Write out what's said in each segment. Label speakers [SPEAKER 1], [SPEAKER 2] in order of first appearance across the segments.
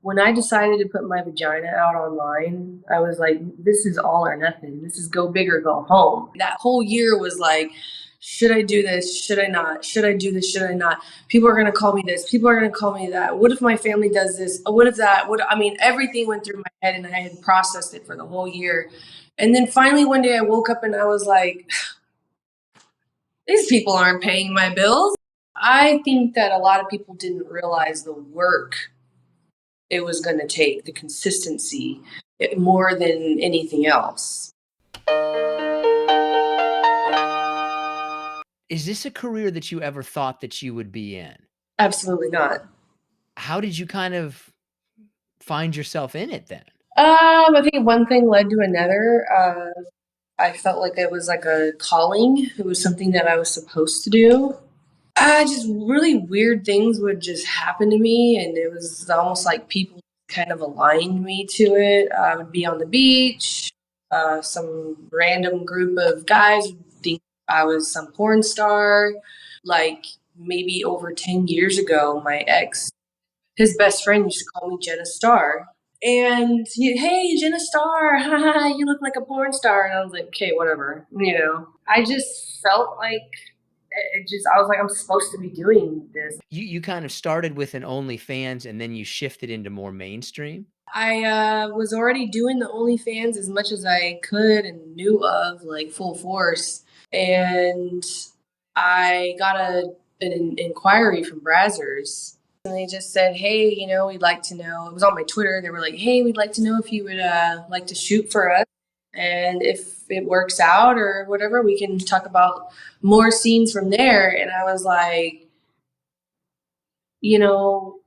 [SPEAKER 1] When I decided to put my vagina out online, I was like, this is all or nothing. This is go big or go home. That whole year was like, should I do this? Should I not? Should I do this? Should I not? People are going to call me this. People are going to call me that. What if my family does this? What if that? Everything went through my head and I had processed it for the whole year. And then finally one day I woke up and I was like, these people aren't paying my bills. I think that a lot of people didn't realize the work it was going to take, the consistency, more than anything else.
[SPEAKER 2] Is this a career that you ever thought that you would be in?
[SPEAKER 1] Absolutely not.
[SPEAKER 2] How did you kind of find yourself in it then?
[SPEAKER 1] I think one thing led to another. I felt like it was like a calling. It was something that I was supposed to do. Just really weird things would just happen to me, and it was almost like people kind of aligned me to it. I would be on the beach. Some random group of guys would think I was some porn star. Like maybe over 10 years ago, my ex, his best friend used to call me Jenna Starr. And hey, Jenna Starr, haha, you look like a porn star. And I was like, okay, whatever. I just felt like I was like, I'm supposed to be doing this.
[SPEAKER 2] You kind of started with an OnlyFans and then you shifted into more mainstream?
[SPEAKER 1] I was already doing the OnlyFans as much as I could and knew of, like full force. And I got an inquiry from Brazzers. And they just said, hey, we'd like to know. It was on my Twitter. They were like, hey, we'd like to know if you would like to shoot for us. And if it works out or whatever, we can talk about more scenes from there. And I was like,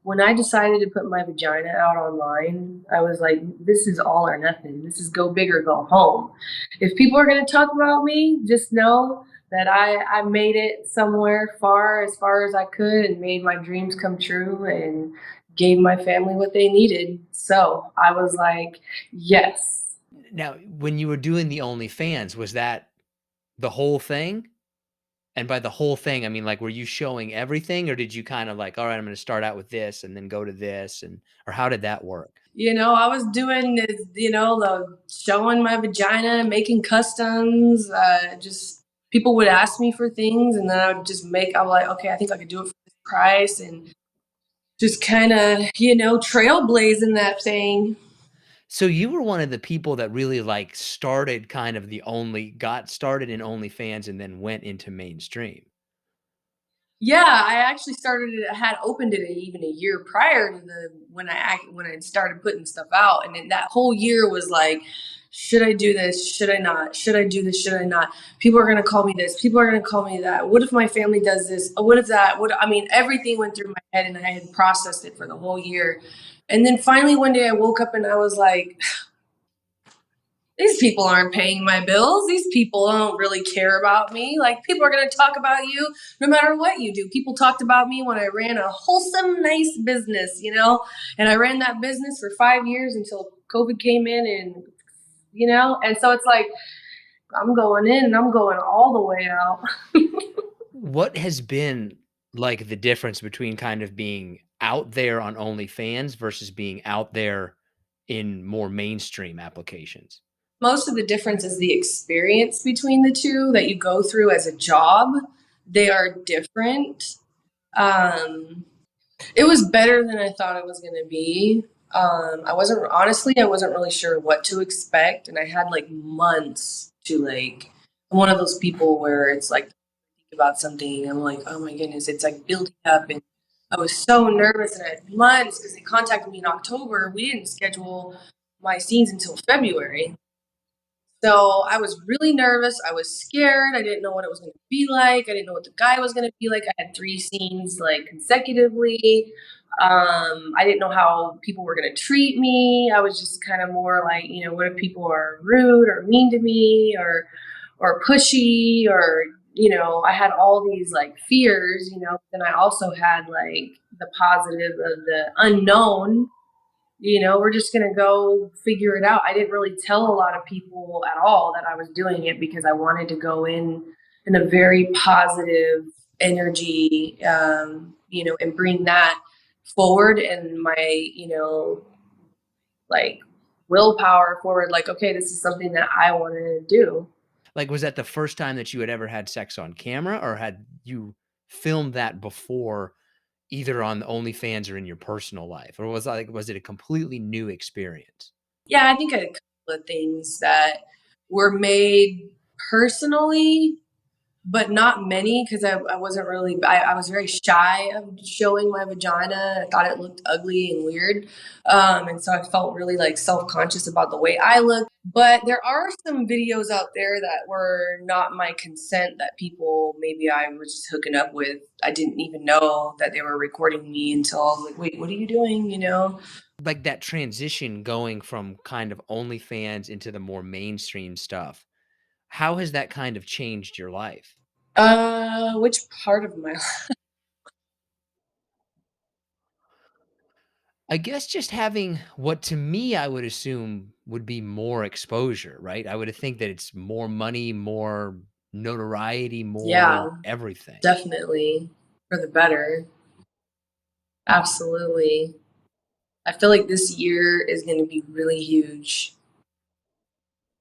[SPEAKER 1] when I decided to put my vagina out online, I was like, this is all or nothing. This is go big or go home. If people are going to talk about me, just know that I made it somewhere as far as I could, and made my dreams come true and gave my family what they needed. So I was like, yes.
[SPEAKER 2] Now, when you were doing the OnlyFans, was that the whole thing? And by the whole thing, I mean, like, were you showing everything, or did you kind of like, all right, I'm going to start out with this and then go to this, or how did that work?
[SPEAKER 1] I was doing this, the showing my vagina, making customs. Just people would ask me for things, and then I would just I'm like, okay, I think I could do it for this price, and just kind of, trailblazing that thing.
[SPEAKER 2] So you were one of the people that really like started kind of got started in OnlyFans and then went into mainstream.
[SPEAKER 1] Yeah, I actually had opened it even a year prior to when I started putting stuff out, and then that whole year was like, should I do this? Should I not? Should I do this? Should I not? People are going to call me this. People are going to call me that. What if my family does this? What if that? Everything went through my head and I had processed it for the whole year. And then finally one day I woke up and I was like, these people aren't paying my bills. These people don't really care about me. Like, people are going to talk about you no matter what you do. People talked about me when I ran a wholesome, nice business, and I ran that business for 5 years until COVID came in, and so it's like, I'm going in and I'm going all the way out.
[SPEAKER 2] What has been like the difference between kind of being out there on OnlyFans versus being out there in more mainstream applications?
[SPEAKER 1] Most of the difference is the experience between the two that you go through as a job. They are different. Um, It was better than I thought it was going to be. I wasn't really sure what to expect, and I had like months to like. I'm one of those people where it's like think about something, and I'm like, oh my goodness, it's like building up, and I was so nervous, and I had months because they contacted me in October. We didn't schedule my scenes until February, so I was really nervous. I was scared. I didn't know what it was going to be like. I didn't know what the guy was going to be like. I had 3 scenes like consecutively. I didn't know how people were going to treat me. I was just kind of more like, what if people are rude or mean to me or pushy, or I had all these like fears. Then I also had like the positive of the unknown. We're just going to go figure it out. I didn't really tell a lot of people at all that I was doing it because I wanted to go in a very positive energy, and bring that forward and my, like willpower forward, like, okay, this is something that I want to do.
[SPEAKER 2] Like, was that the first time that you had ever had sex on camera, or had you filmed that before, either on OnlyFans or in your personal life? Or was it a completely new experience?
[SPEAKER 1] Yeah, I think a couple of things that were made personally, but not many because I wasn't really, I was very shy of showing my vagina. I thought it looked ugly and weird. And so I felt really like self conscious about the way I looked. But there are some videos out there that were not my consent that people maybe I was just hooking up with. I didn't even know that they were recording me until I was like, wait, what are you doing?
[SPEAKER 2] Like, that transition going from kind of OnlyFans into the more mainstream stuff, how has that kind of changed your life?
[SPEAKER 1] Which part of my
[SPEAKER 2] I guess just having what to me I would assume would be more exposure, right? I would think that it's more money, more notoriety,
[SPEAKER 1] Yeah,
[SPEAKER 2] more everything.
[SPEAKER 1] definitely for the better. Absolutely. I feel like this year is going to be really huge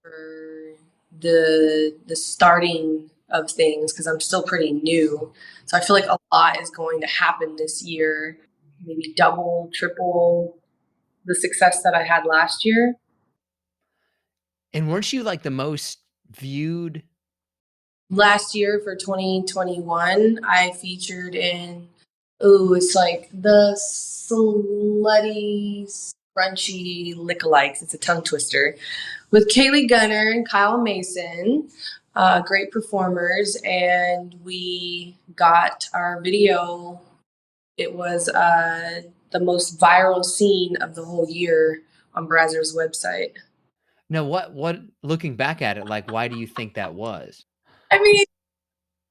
[SPEAKER 1] for the starting of things because I'm still pretty new. So I feel like a lot is going to happen this year, maybe double, triple the success that I had last year.
[SPEAKER 2] And weren't you like the most viewed?
[SPEAKER 1] Last year for 2021, I featured in, ooh, it's like the Slutty Crunchy Lookalikes. It's a tongue twister with Kaylee Gunner and Kyle Mason, great performers, and we got our video. It was the most viral scene of the whole year on Brazzers' website.
[SPEAKER 2] No, what looking back at it, like, why do you think that was?
[SPEAKER 1] I mean,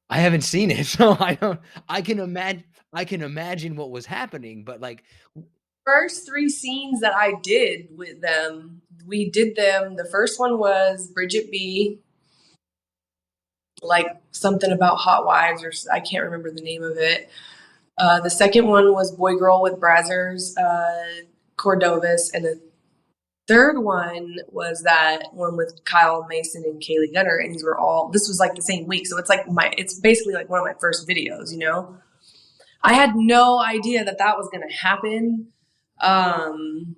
[SPEAKER 2] I haven't seen it, so I don't I can imagine what was happening, but, like,
[SPEAKER 1] first three scenes that I did with them, we did them. The first one was Bridget B, like something about hot wives, or I can't remember the name of it. The second one was Boy Girl with Brazzers, Cordovas, and the third one was that one with Kyle Mason and Kaylee Gunner, and these were all. This was like the same week, so it's basically like one of my first videos. I had no idea that that was going to happen. Um,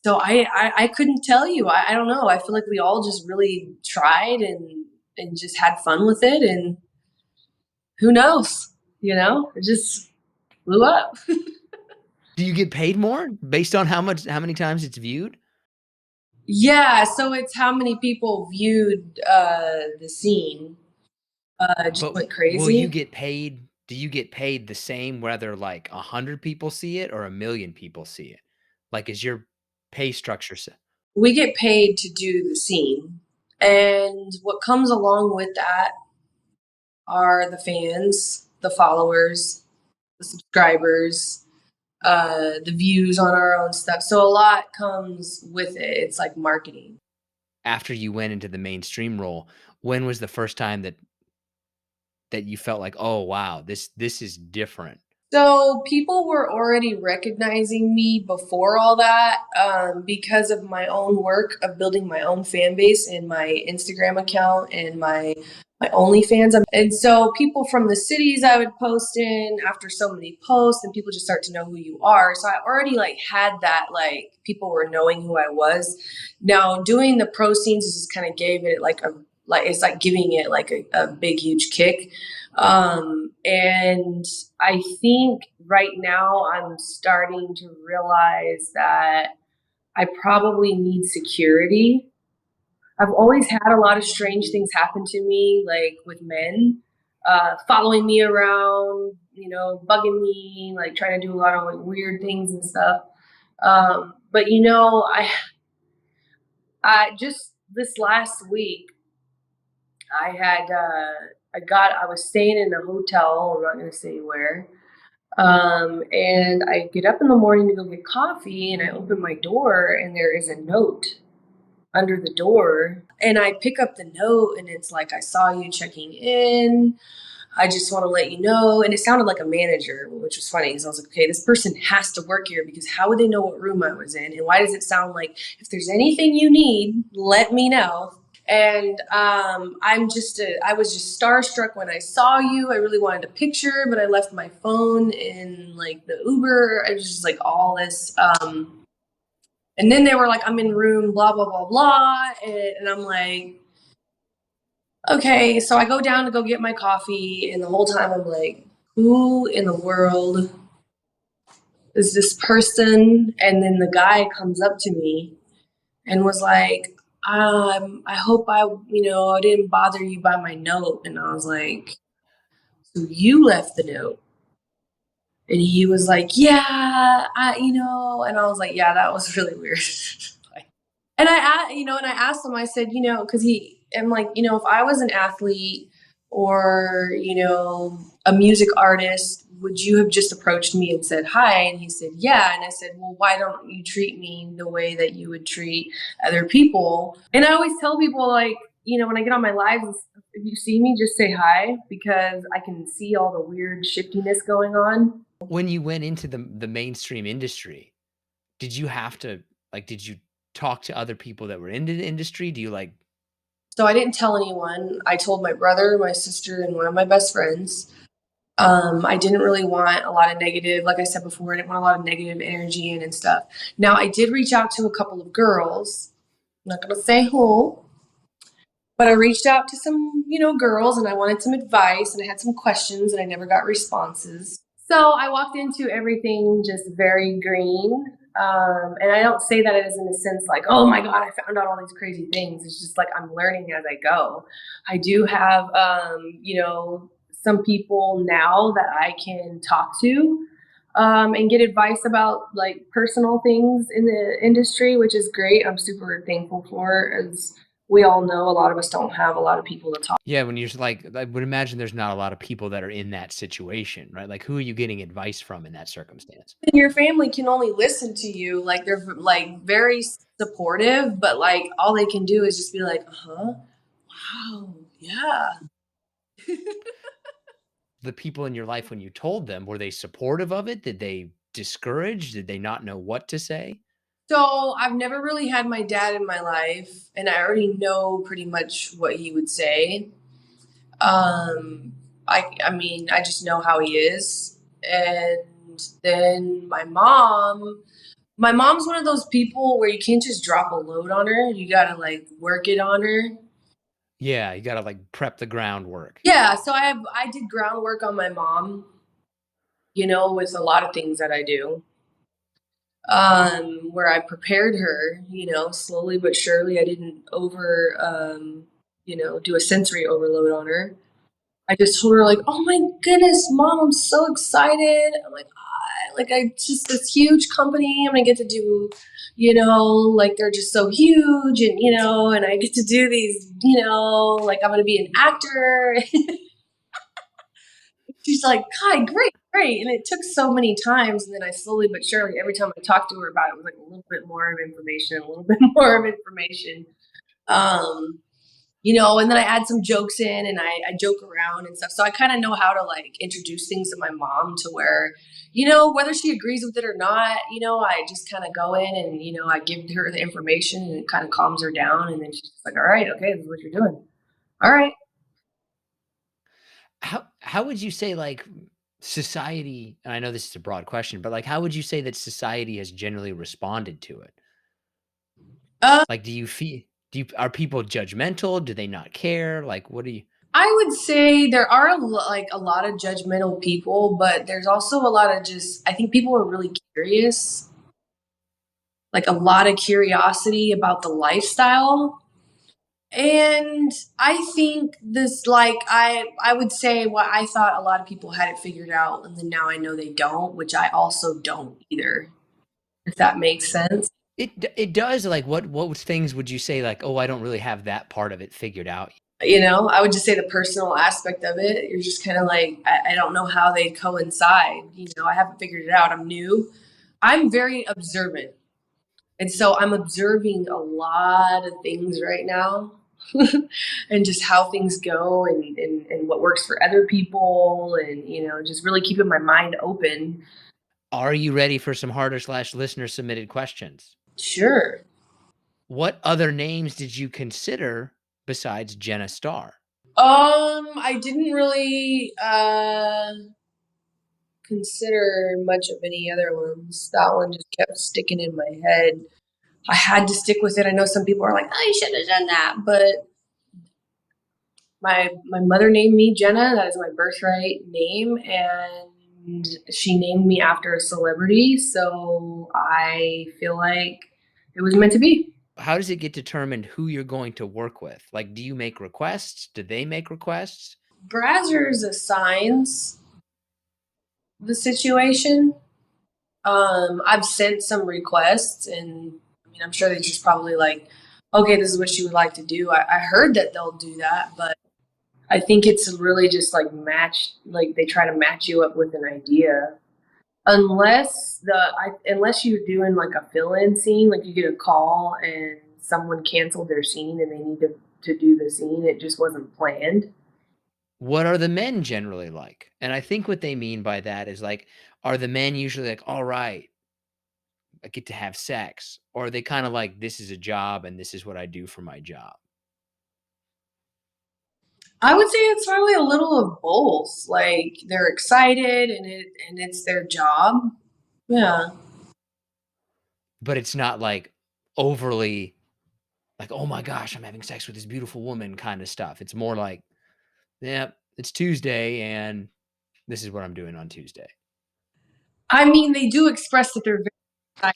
[SPEAKER 1] so I couldn't tell you. I don't know. I feel like we all just really tried and just had fun with it, and who knows? It just blew up.
[SPEAKER 2] do you get paid more based on how many times it's viewed?
[SPEAKER 1] Yeah, so it's how many people viewed the scene. Just
[SPEAKER 2] But
[SPEAKER 1] went
[SPEAKER 2] will you
[SPEAKER 1] crazy.
[SPEAKER 2] get paid do you get paid the same whether, like, 100 people see it or 1,000,000 people see it? Like, is your pay structure set?
[SPEAKER 1] We get paid to do the scene, and what comes along with that are the fans, the followers, the subscribers, the views on our own stuff. So a lot comes with it. It's like marketing.
[SPEAKER 2] After you went into the mainstream role, when was the first time that you felt like, "Oh, wow, this is different"?
[SPEAKER 1] So people were already recognizing me before all that because of my own work of building my own fan base and my Instagram account and my OnlyFans. And so people from the cities I would post in after so many posts, and people just start to know who you are. So I already like had that, like people were knowing who I was. Now doing the pro scenes just kind of gave it like it's like giving it like a big huge kick. And I think right now I'm starting to realize that I probably need security. I've always had a lot of strange things happen to me, like with men, following me around, bugging me, like trying to do a lot of like weird things and stuff. But I just this last week, I had, I was staying in a hotel. I'm not going to say where. And I get up in the morning to go get coffee, and I open my door, and there is a note under the door. And I pick up the note, and it's like, I saw you checking in. I just want to let you know. And it sounded like a manager, which was funny because I was like, okay, this person has to work here because how would they know what room I was in? And why does it sound like if there's anything you need, let me know. And I was just starstruck when I saw you. I really wanted a picture, but I left my phone in like the Uber. I was just like all this. And then they were like, I'm in room, blah, blah, blah, blah. And I'm like, okay. So I go down to go get my coffee. And the whole time I'm like, who in the world is this person? And then the guy comes up to me and was like, I hope I didn't bother you by my note. And I was like, so you left the note. And he was like, yeah, and I was like, yeah, that was really weird. And I asked him, I said, because I'm like, if I was an athlete or, a music artist, would you have just approached me and said hi? And he said, yeah. And I said, well, why don't you treat me the way that you would treat other people? And I always tell people, like, when I get on my lives, if you see me, just say hi because I can see all the weird shiftiness going on.
[SPEAKER 2] When you went into the mainstream industry, did you have to did you talk to other people that were into the industry? Do you
[SPEAKER 1] So I didn't tell anyone. I told my brother, my sister, and one of my best friends. I didn't really want a lot of negative, like I said before, I didn't want a lot of negative energy in and stuff. Now, I did reach out to a couple of girls. I'm not going to say who, but I reached out to some, girls and I wanted some advice and I had some questions and I never got responses. So I walked into everything just very green. And I don't say that as in a sense like, oh my God, I found out all these crazy things. It's just like I'm learning as I go. I do have, some people now that I can talk to and get advice about like personal things in the industry, which is great. I'm super thankful for. As we all know, a lot of us don't have a lot of people to talk.
[SPEAKER 2] Yeah, when you're I would imagine there's not a lot of people that are in that situation, right? Like, who are you getting advice from in that circumstance?
[SPEAKER 1] And your family can only listen to you. Like they're like very supportive, but like all they can do is just be like, uh-huh, wow, yeah.
[SPEAKER 2] The people in your life when you told them, were they supportive of it? Did they discourage? Did they not know what to say?
[SPEAKER 1] So I've never really had my dad in my life, and I already know pretty much what he would say. Um, I mean, I just know how he is. And then my mom's one of those people where you can't just drop a load on her. You gotta like work it on her.
[SPEAKER 2] Yeah, you gotta prep the groundwork.
[SPEAKER 1] Yeah, so I did groundwork on my mom, with a lot of things that I do. Where I prepared her, slowly but surely. I didn't do a sensory overload on her. I just told her like, "Oh my goodness, mom, I'm so excited." I'm like, I just this huge company. I'm gonna get to do, like they're just so huge, and I get to do these, like I'm gonna be an actor. She's like, "Kai, great, great." And it took so many times, and then I slowly but surely, every time I talked to her about it, it was like a little bit more of information, a little bit more of information. Um, and then I add some jokes in and I joke around and stuff. So I kind of know how to like introduce things to my mom to where, whether she agrees with it or not, I just kind of go in and, I give her the information and it kind of calms her down. And then she's just like, all right, okay, this is what you're doing. All right.
[SPEAKER 2] How would you say society, and I know this is a broad question, but how would you say that society has generally responded to it?
[SPEAKER 1] Uh,
[SPEAKER 2] Like, are people judgmental? Do they not care? Like, what do you
[SPEAKER 1] I would say there are like a lot of judgmental people, but there's also a lot of I think people are really curious, like a lot of curiosity about the lifestyle. And I think this, like, I would say what I thought a lot of people had it figured out, and then now I know they don't, which I also don't either, if that makes sense.
[SPEAKER 2] it does, what things would you say, "Oh, I don't really have that part of it figured out"?
[SPEAKER 1] I would just say the personal aspect of it. You're just kind of like, I don't know how they coincide. I haven't figured it out. I'm new. I'm very observant. And so I'm observing a lot of things right now. and just how things go and what works for other people and, just really keeping my mind open.
[SPEAKER 2] Are you ready for some harder slash listener submitted questions?
[SPEAKER 1] Sure.
[SPEAKER 2] What other names did you consider besides Jenna Starr?
[SPEAKER 1] I didn't really consider much of any other ones. That one just kept sticking in my head. I had to stick with it. I know some people are like, "Oh, you shouldn't have done that," but my mother named me Jenna. That is my birthright name, and she named me after a celebrity. So I feel like it was meant to be.
[SPEAKER 2] How does it get determined who you're going to work with? Like, do you make requests? Do they make requests?
[SPEAKER 1] Brazzers assigns the situation. I've sent some requests, and I mean, I'm sure they're just probably like, okay, this is what she would like to do. I heard that they'll do that, but I think it's really just like like they try to match you up with an idea. Unless you're doing like a fill-in scene, like you get a call and someone canceled their scene and they need to do the scene, it just wasn't planned.
[SPEAKER 2] What are the men generally like? And I think what they mean by that is like, are the men usually like, all right, I get to have sex? Or are they kind of like, this is a job and this is what I do for my job?
[SPEAKER 1] I would say it's probably a little of both. Like they're excited and it's their job. Yeah.
[SPEAKER 2] But it's not like overly like, oh my gosh, I'm having sex with this beautiful woman kind of stuff. It's more like, yeah, it's Tuesday and this is what I'm doing on Tuesday.
[SPEAKER 1] I mean, they do express that they're very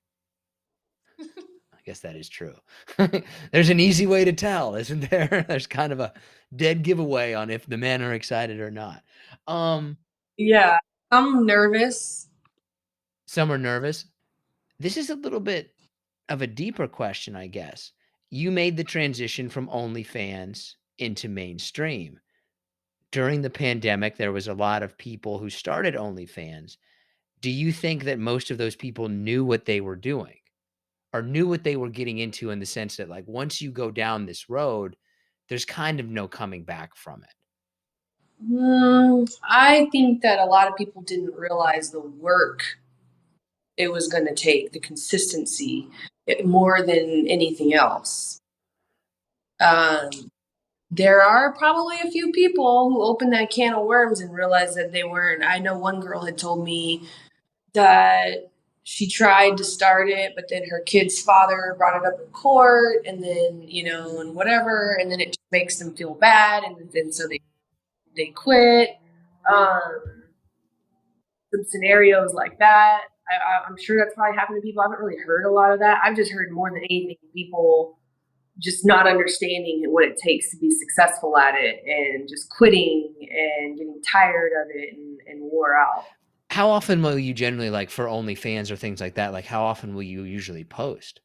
[SPEAKER 1] excited.
[SPEAKER 2] I guess that is true. There's an easy way to tell, isn't there? There's kind of a dead giveaway on if the men are excited or not. Um,
[SPEAKER 1] Yeah. I'm nervous.
[SPEAKER 2] some are nervous. This is a little bit of a deeper question, I guess. You made the transition from OnlyFans into mainstream. During the pandemic, there was a lot of people who started OnlyFans. Do you think that most of those people knew what they were doing or knew what they were getting into in the sense that, like, once you go down this road, there's kind of no coming back from it?
[SPEAKER 1] I think that a lot of people didn't realize the work it was going to take, the consistency, more than anything else. Um, there are probably a few people who opened that can of worms and realized that they weren't. I know one girl had told me that she tried to start it, but then her kid's father brought it up in court, and then and whatever, and then it just makes them feel bad, and then so they quit. Um, some scenarios like that. I'm sure that's probably happened to people. I haven't really heard a lot of that. I've just heard more than anything people just not understanding what it takes to be successful at it and just quitting and getting tired of it and wore out.
[SPEAKER 2] How often will you generally, like, for OnlyFans or things like that, like, how often will you usually post?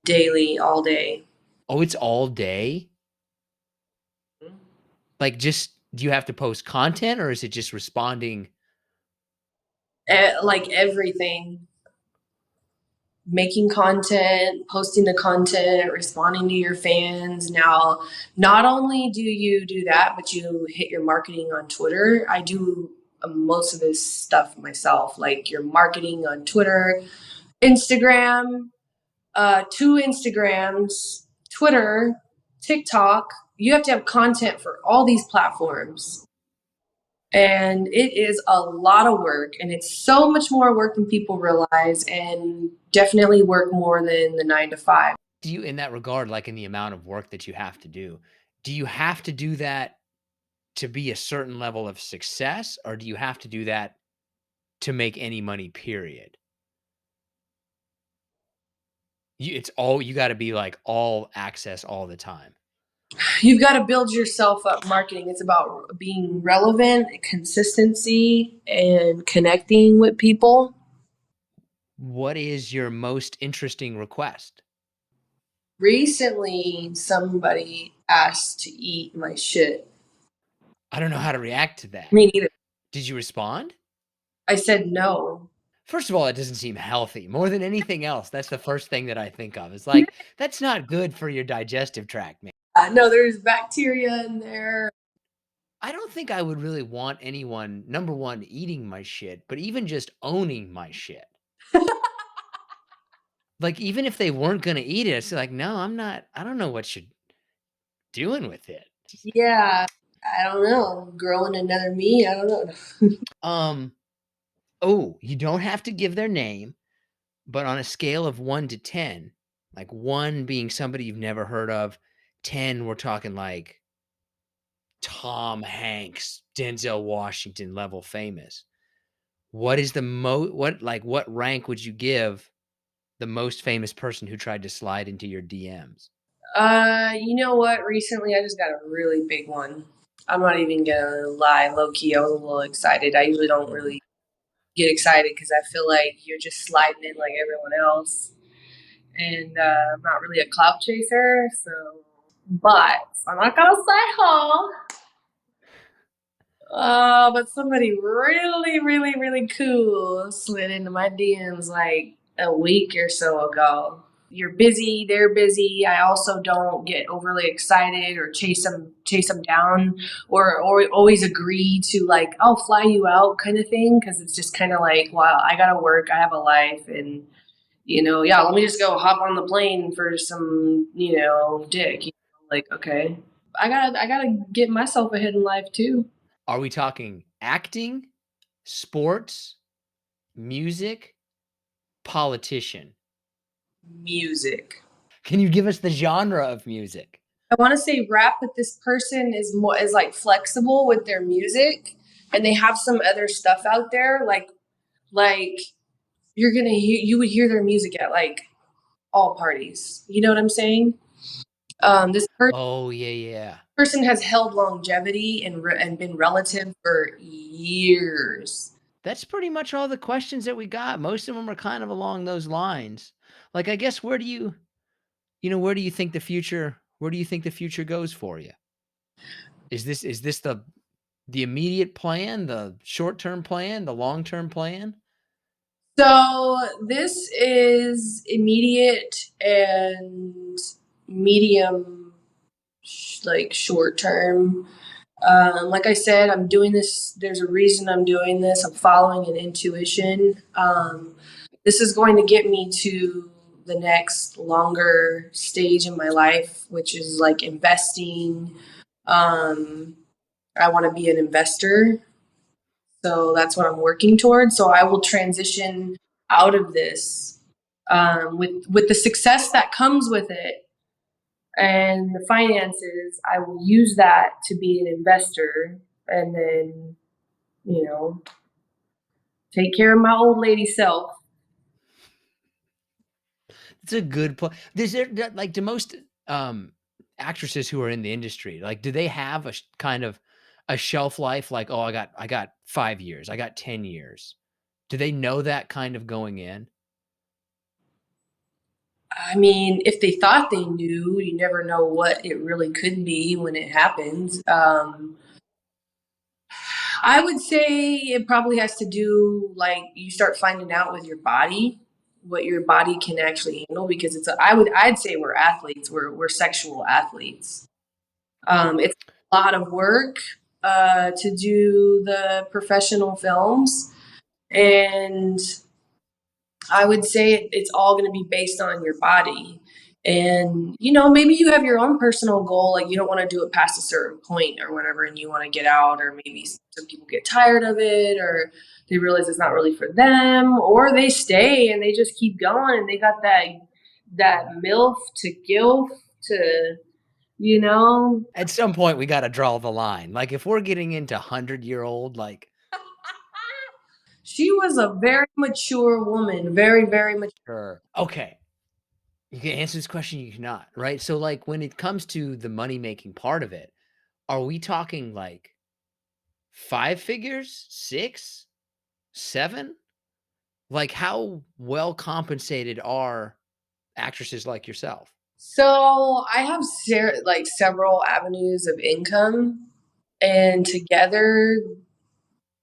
[SPEAKER 1] Daily, all day.
[SPEAKER 2] Oh, it's all day? Like, just do you have to post content or is it just responding?
[SPEAKER 1] Like everything, making content, posting the content, responding to your fans. Now, not only do you do that, but you hit your marketing on Twitter. I do most of this stuff myself, like your marketing on Twitter, Instagram, two Instagrams, Twitter, TikTok. You have to have content for all these platforms. And it is a lot of work, and it's so much more work than people realize, and definitely work more than the 9 to 5.
[SPEAKER 2] Do you, in that regard, like in the amount of work that you have to do you have to do that to be a certain level of success, or do you have to do that to make any money, period? It's all you gotta be like all access all the time.
[SPEAKER 1] You've got to build yourself up marketing. It's about being relevant, consistency, and connecting with people.
[SPEAKER 2] What is your most interesting request?
[SPEAKER 1] Recently, somebody asked to eat my shit.
[SPEAKER 2] I don't know how to react to that.
[SPEAKER 1] Me neither.
[SPEAKER 2] Did you respond?
[SPEAKER 1] I said no.
[SPEAKER 2] First of all, it doesn't seem healthy. More than anything else, that's the first thing that I think of. It's like, that's not good for your digestive tract, man.
[SPEAKER 1] No, there's bacteria in there.
[SPEAKER 2] I don't think I would really want anyone, number one, eating my shit, but even just owning my shit. Like, even if they weren't gonna eat it, it's like, no, I'm not, I don't know what you're doing with it.
[SPEAKER 1] Yeah, I don't know. Growing another me, I don't know.
[SPEAKER 2] Um, oh, you don't have to give their name, but on a scale of 1 to 10, like 1 being somebody you've never heard of, 10, we're talking like Tom Hanks, Denzel Washington level famous. What is the what rank would you give the most famous person who tried to slide into your DMs?
[SPEAKER 1] You know what? Recently, I just got a really big one. I'm not even gonna lie, low key, I was a little excited. I usually don't really get excited because I feel like you're just sliding in like everyone else, and I'm not really a clout chaser. So, but I'm not gonna say who. But somebody really, really, really cool slid into my DMs like a week or so ago. You're busy, they're busy. I also don't get overly excited or chase them down, or always agree to like I'll fly you out kind of thing because it's just kind of like, well, I gotta work, I have a life, and yeah, let me just go hop on the plane for some dick. Like, okay, I gotta get myself ahead in life too.
[SPEAKER 2] Are we talking acting, sports, music, politician?
[SPEAKER 1] Music.
[SPEAKER 2] Can you give us the genre of music?
[SPEAKER 1] I want to say rap, but this person is like flexible with their music, and they have some other stuff out there. Like you would hear their music at like all parties. You know what I'm saying? This
[SPEAKER 2] Oh, yeah, yeah.
[SPEAKER 1] person has held longevity and been relative for years.
[SPEAKER 2] That's pretty much all the questions that we got. Most of them are kind of along those lines. Like, I guess where do where do you think the future goes for you? Is this the immediate plan, the short-term plan, the long-term plan?
[SPEAKER 1] So this is immediate and medium, like short term. Like I said, I'm doing this. There's a reason I'm doing this. I'm following an intuition. This is going to get me to the next longer stage in my life, which is like investing. Um, I want to be an investor. So that's what I'm working towards. So I will transition out of this with the success that comes with it and the finances. I will use that to be an investor, and then you know take care of my old lady self.
[SPEAKER 2] It's a good plan. Does there like do most actresses who are in the industry, like do they have kind of a shelf life like, "Oh, I got 5 years. I got 10 years." Do they know that kind of going in?
[SPEAKER 1] I mean, if they thought they knew, you never know what it really could be when it happens. I would say it probably has to do like you start finding out with your body what your body can actually handle because I'd say we're athletes. We're sexual athletes. It's a lot of work to do the professional films, and I would say it's all going to be based on your body. And, maybe you have your own personal goal, like you don't want to do it past a certain point or whatever, and you want to get out, or maybe some people get tired of it, or they realize it's not really for them, or they stay and they just keep going and they got that MILF to GILF to, you know,
[SPEAKER 2] At some point, we gotta draw the line. Like, if we're getting into 100-year-old, like
[SPEAKER 1] she was a very mature woman, very, very mature.
[SPEAKER 2] sure. Okay. You can answer this question, you cannot, right? So, like, when it comes to the money-making part of it, are we talking, like, 5 figures? 6? 7? Like, how well compensated are actresses like yourself?
[SPEAKER 1] So I have like several avenues of income, and together,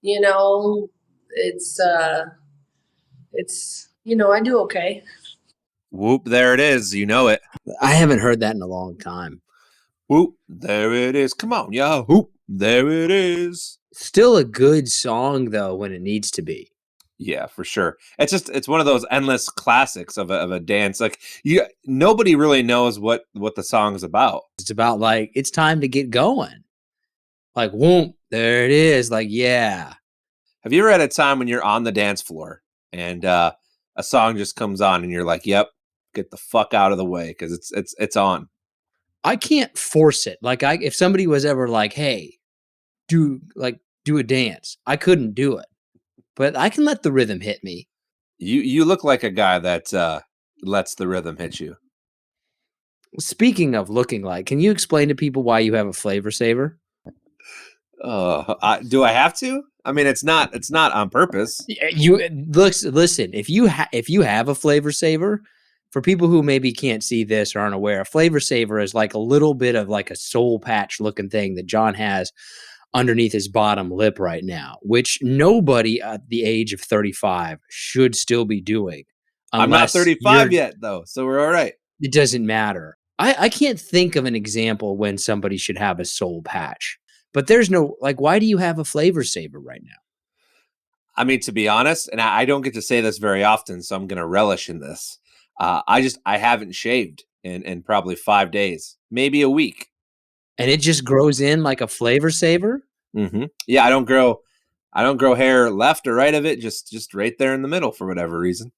[SPEAKER 1] it's it's, I do okay.
[SPEAKER 3] Whoop, there it is. You know it.
[SPEAKER 2] I haven't heard that in a long time.
[SPEAKER 3] Whoop, there it is. Come on, y'all. Whoop, there it is.
[SPEAKER 2] Still a good song though when it needs to be.
[SPEAKER 3] Yeah, for sure. It's one of those endless classics of a dance. Like nobody really knows what the song is about.
[SPEAKER 2] It's about like it's time to get going. Like, whoop, there it is. Like, yeah.
[SPEAKER 3] Have you ever had a time when you're on the dance floor and a song just comes on and you're like, "Yep, get the fuck out of the way," because it's on.
[SPEAKER 2] I can't force it. Like, if somebody was ever like, "Hey, do a dance," I couldn't do it, but I can let the rhythm hit me.
[SPEAKER 3] You look like a guy that lets the rhythm hit you.
[SPEAKER 2] Speaking of looking like, can you explain to people why you have a flavor saver?
[SPEAKER 3] Do I have to? I mean, it's not on purpose.
[SPEAKER 2] You listen. If you have a flavor saver, for people who maybe can't see this or aren't aware, a flavor saver is like a little bit of like a soul patch looking thing that John has underneath his bottom lip right now, which nobody at the age of 35 should still be doing.
[SPEAKER 3] I'm not 35 yet, though, so we're all right.
[SPEAKER 2] It doesn't matter. I can't think of an example when somebody should have a soul patch, but there's no, like, why do you have a flavor saver right now?
[SPEAKER 3] I mean, to be honest, and I don't get to say this very often, so I'm going to relish in this. I haven't shaved in probably 5 days, maybe a week.
[SPEAKER 2] And it just grows in like a flavor saver?
[SPEAKER 3] Mm-hmm. Yeah, I don't grow hair left or right of it, just right there in the middle for whatever reason.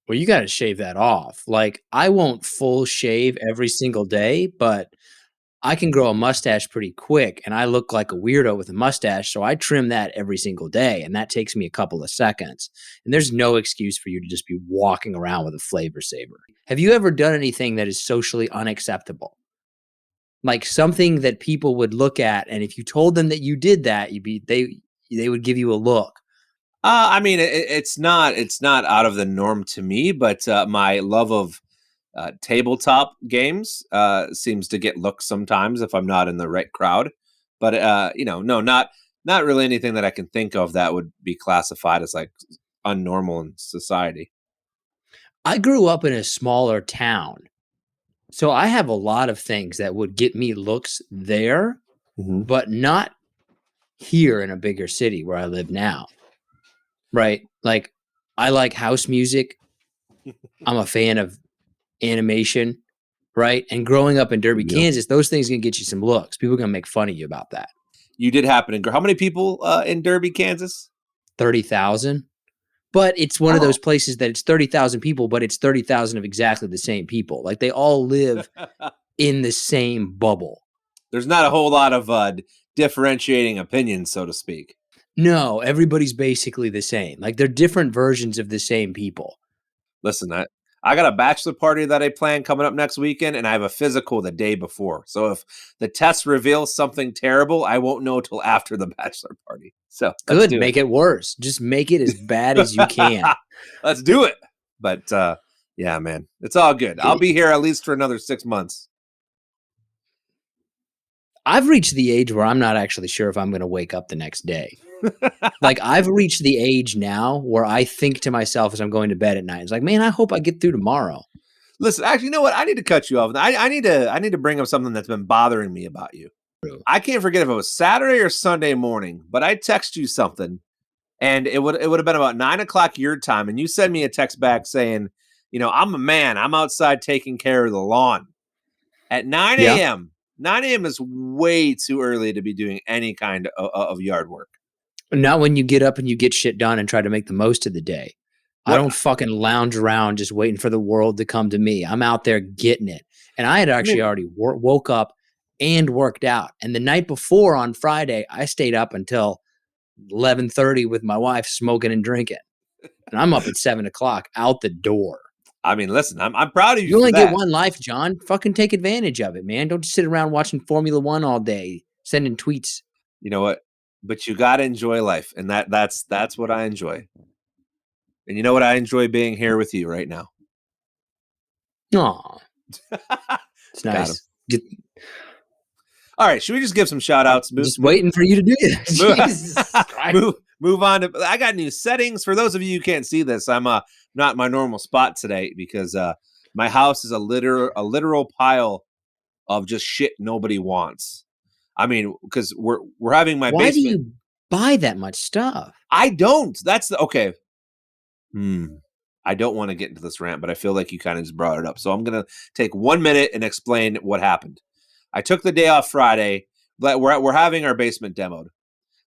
[SPEAKER 2] Well, you got to shave that off. Like, I won't full shave every single day, but I can grow a mustache pretty quick, and I look like a weirdo with a mustache, so I trim that every single day, and that takes me a couple of seconds. And there's no excuse for you to just be walking around with a flavor saver. Have you ever done anything that is socially unacceptable? Like something that people would look at, and if you told them that you did that, they would give you a look.
[SPEAKER 3] I mean, it's not out of the norm to me, but my love of tabletop games seems to get looks sometimes if I'm not in the right crowd. But no, not really anything that I can think of that would be classified as like unnormal in society.
[SPEAKER 2] I grew up in a smaller town, so I have a lot of things that would get me looks there,
[SPEAKER 3] Mm-hmm.
[SPEAKER 2] but not here in a bigger city where I live now. Right? Like, I like house music. I'm a fan of animation, right? And growing up in Derby, Kansas, those things can get you some looks. People are gonna make fun of you about that.
[SPEAKER 3] You did happen to grow. How many people in Derby, Kansas?
[SPEAKER 2] 30,000. But it's one of those places that it's 30,000 people, but it's 30,000 of exactly the same people. Like, they all live in the same bubble.
[SPEAKER 3] There's not a whole lot of differentiating opinions, so to speak.
[SPEAKER 2] No, everybody's basically the same. Like, they're different versions of the same people.
[SPEAKER 3] Listen, I got a bachelor party that I plan coming up next weekend, and I have a physical the day before. So if the test reveals something terrible, I won't know till after the bachelor party. So
[SPEAKER 2] good, make it worse. Just make it as bad as you can.
[SPEAKER 3] Let's do it. But yeah, man, it's all good. I'll be here at least for another 6 months.
[SPEAKER 2] I've reached the age where I'm not actually sure if I'm going to wake up the next day. Like, I've reached the age now where I think to myself as I'm going to bed at night, it's like, man, I hope I get through tomorrow.
[SPEAKER 3] Listen, actually, you know what? I need to cut you off. I need to bring up something that's been bothering me about you.
[SPEAKER 2] True.
[SPEAKER 3] I can't forget if it was Saturday or Sunday morning, but I text you something, and it would have been about 9:00 your time, and you send me a text back saying, I'm a man. I'm outside taking care of the lawn at 9 a.m.
[SPEAKER 2] Yeah.
[SPEAKER 3] 9 a.m. is way too early to be doing any kind of yard work.
[SPEAKER 2] Not when you get up and you get shit done and try to make the most of the day. I don't fucking lounge around just waiting for the world to come to me. I'm out there getting it. And I had actually already woke up and worked out. And the night before on Friday, I stayed up until 11:30 with my wife smoking and drinking. And I'm up at 7:00 out the door.
[SPEAKER 3] I mean, listen, I'm proud of you.
[SPEAKER 2] You only get one life, John. Fucking take advantage of it, man. Don't just sit around watching Formula One all day, sending tweets.
[SPEAKER 3] You know what? But you got to enjoy life. And that's what I enjoy. And you know what? I enjoy being here with you right now.
[SPEAKER 2] Aw. It's nice.
[SPEAKER 3] All right. Should we just give some shout outs?
[SPEAKER 2] Just waiting for you to do it. Jesus Christ.
[SPEAKER 3] move on to. I got new settings. For those of you who can't see this, I'm not in my normal spot today because my house is a literal pile of just shit nobody wants. I mean, because we're having my
[SPEAKER 2] Why do
[SPEAKER 3] basement.
[SPEAKER 2] you buy that much stuff?
[SPEAKER 3] I don't. That's okay. I don't want to get into this rant, but I feel like you kind of just brought it up. So I'm going to take 1 minute and explain what happened. I took the day off Friday, but we're having our basement demoed.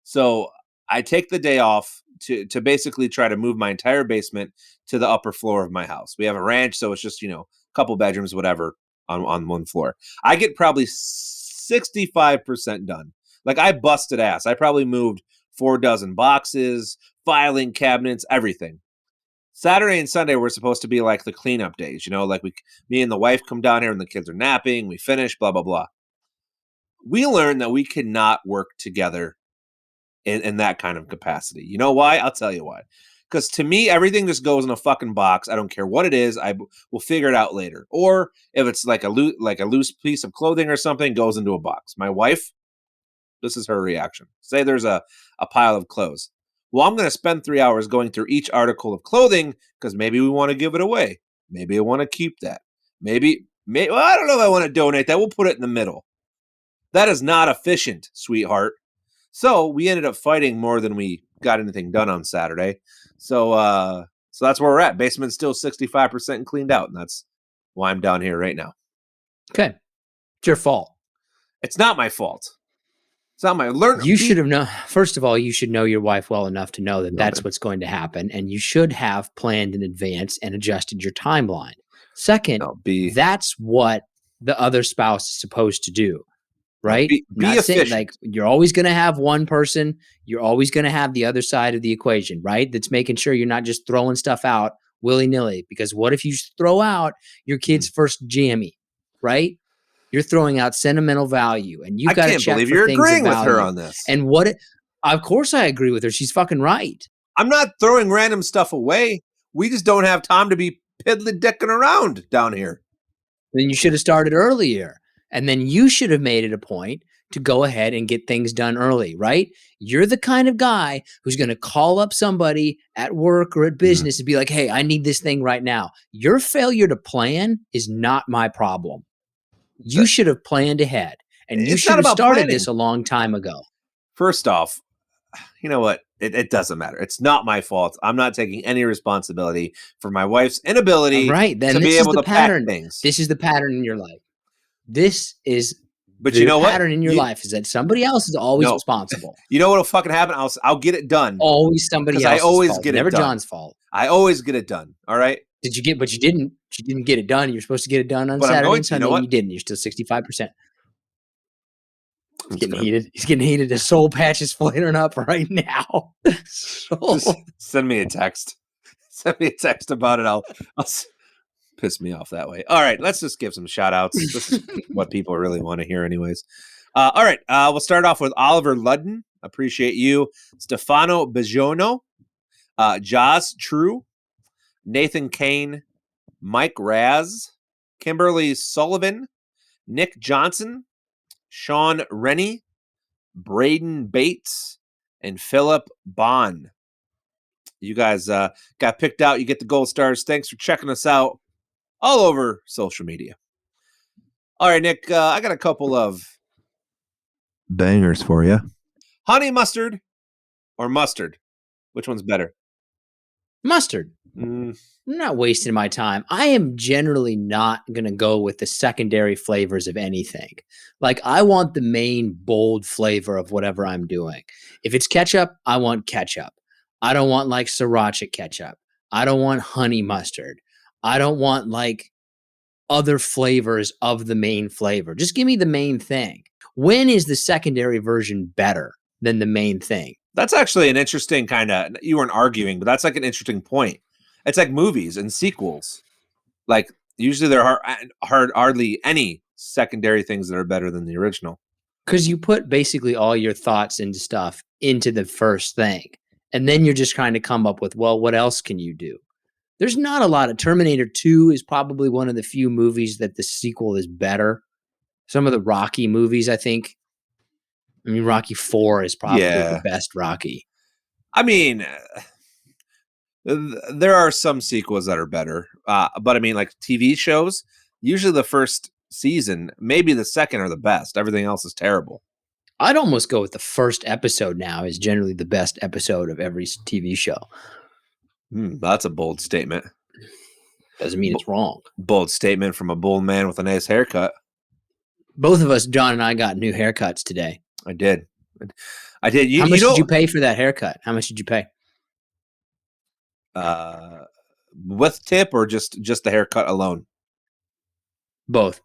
[SPEAKER 3] So I take the day off to basically try to move my entire basement to the upper floor of my house. We have a ranch, so it's just, a couple bedrooms, whatever, on one floor. I get probably 65% done. Like, I busted ass. I probably moved 4 dozen boxes, filing cabinets, everything. Saturday and Sunday were supposed to be like the cleanup days, like me and the wife come down here and the kids are napping, we finish, blah, blah, blah. We learned that we cannot work together in that kind of capacity. You know why? I'll tell you why. Because to me, everything just goes in a fucking box. I don't care what it is. I will figure it out later. Or if it's like a loose piece of clothing or something, goes into a box. My wife, this is her reaction. Say there's a pile of clothes. Well, I'm going to spend 3 hours going through each article of clothing because maybe we want to give it away. Maybe I want to keep that. Maybe well, I don't know if I want to donate that. We'll put it in the middle. That is not efficient, sweetheart. So we ended up fighting more than we got anything done on Saturday. So that's where we're at. Basement's still 65% cleaned out, and that's why I'm down here right now.
[SPEAKER 2] Okay. It's your fault.
[SPEAKER 3] It's not my fault. It's not my
[SPEAKER 2] You should have known. First of all, you should know your wife well enough to know that that's what's going to happen. And you should have planned in advance and adjusted your timeline. Second, that's what the other spouse is supposed to do. Right?
[SPEAKER 3] Be efficient.
[SPEAKER 2] Like, you're always going to have one person. You're always going to have the other side of the equation, right? That's making sure you're not just throwing stuff out willy-nilly. Because what if you throw out your kid's first jammy, right? You're throwing out sentimental value, and you've got to check for things of value. I can't believe you're agreeing with
[SPEAKER 3] her on this.
[SPEAKER 2] And of course I agree with her. She's fucking right.
[SPEAKER 3] I'm not throwing random stuff away. We just don't have time to be piddly dicking around down here.
[SPEAKER 2] Then you should have started earlier. And then you should have made it a point to go ahead and get things done early, right? You're the kind of guy who's going to call up somebody at work or at business and be like, hey, I need this thing right now. Your failure to plan is not my problem. You should have planned ahead, and you should have started this a long time ago.
[SPEAKER 3] First off, you know what? It doesn't matter. It's not my fault. I'm not taking any responsibility for my wife's inability
[SPEAKER 2] to be able to pack things. This is the pattern in your life. This is the pattern in your life is that somebody else is always responsible.
[SPEAKER 3] You know what'll fucking happen? I'll get it done.
[SPEAKER 2] Always somebody else's fault. Never John's fault.
[SPEAKER 3] I always get it done. All right.
[SPEAKER 2] But you didn't. You didn't get it done. You were supposed to get it done on Saturday and Sunday. You didn't. You're still 65%. He's getting heated. He's getting heated. His soul patch is flaring up right now.
[SPEAKER 3] Just send me a text. Send me a text about it. I'll piss me off that way. All right, let's just give some shout outs. This is what people really want to hear anyways. All right, we'll start off with Oliver Ludden. Appreciate you. Stefano Biggiono, Joss True, Nathan Kane, Mike Raz, Kimberly Sullivan, Nick Johnson, Sean Rennie, Braden Bates, and Philip Bond. You guys got picked out. You get the gold stars. Thanks for checking us out all over social media. All right, Nick, I got a couple of
[SPEAKER 4] bangers for you.
[SPEAKER 3] Honey mustard or mustard? Which one's better?
[SPEAKER 2] Mustard. I'm not wasting my time. I am generally not going to go with the secondary flavors of anything. Like, I want the main bold flavor of whatever I'm doing. If it's ketchup, I want ketchup. I don't want like sriracha ketchup. I don't want honey mustard. I don't want like other flavors of the main flavor. Just give me the main thing. When is the secondary version better than the main thing?
[SPEAKER 3] That's actually an interesting kind of, you weren't arguing, but that's like an interesting point. It's like movies and sequels. Like, usually there are hardly any secondary things that are better than the original.
[SPEAKER 2] Because you put basically all your thoughts into stuff into the first thing. And then you're just trying to come up with, well, what else can you do? There's not a lot of Terminator 2 is probably one of the few movies that the sequel is better. Some of the Rocky movies, I think. I mean, Rocky 4 is probably the best Rocky.
[SPEAKER 3] I mean, there are some sequels that are better, but I mean, like TV shows, usually the first season, maybe the second are the best. Everything else is terrible.
[SPEAKER 2] I'd almost go with the first episode now is generally the best episode of every TV show.
[SPEAKER 3] That's a bold statement.
[SPEAKER 2] Doesn't mean it's wrong.
[SPEAKER 3] Bold statement from a bold man with a nice haircut.
[SPEAKER 2] Both of us, John and I, got new haircuts today.
[SPEAKER 3] I did. How much
[SPEAKER 2] did you pay for that haircut? How much did you pay?
[SPEAKER 3] With tip or just the haircut alone?
[SPEAKER 2] Both.